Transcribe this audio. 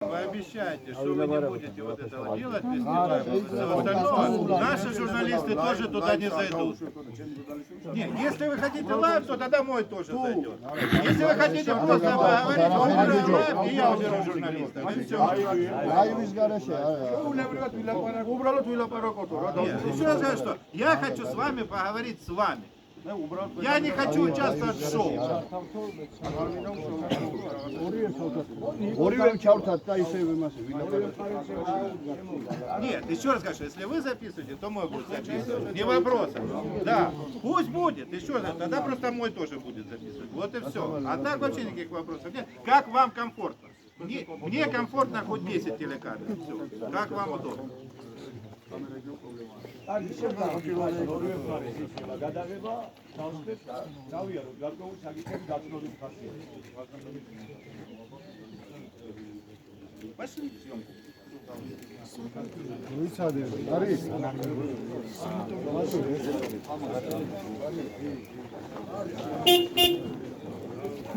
Вы обещаете, что вы не будете вот этого делать, остальное, наши журналисты тоже туда не зайдут. Нет, если вы хотите лайв, то тогда мой тоже зайдет. Если вы хотите просто поговорить, уберу лайв, и я уберу журналистов. И все. Нет, еще раз говорю, что я хочу с вами поговорить с вами. Я не хочу участвовать в шоу. Нет, еще раз скажу, если вы записываете, то мой будет записывать. Не вопрос. Да, пусть будет. Еще раз, тогда просто мой тоже будет записывать. Вот и все. А так вообще никаких вопросов нет. Как вам комфортно? Мне комфортно хоть 10 телекамер. Все. Как вам удобно. Пошли съемку. Вы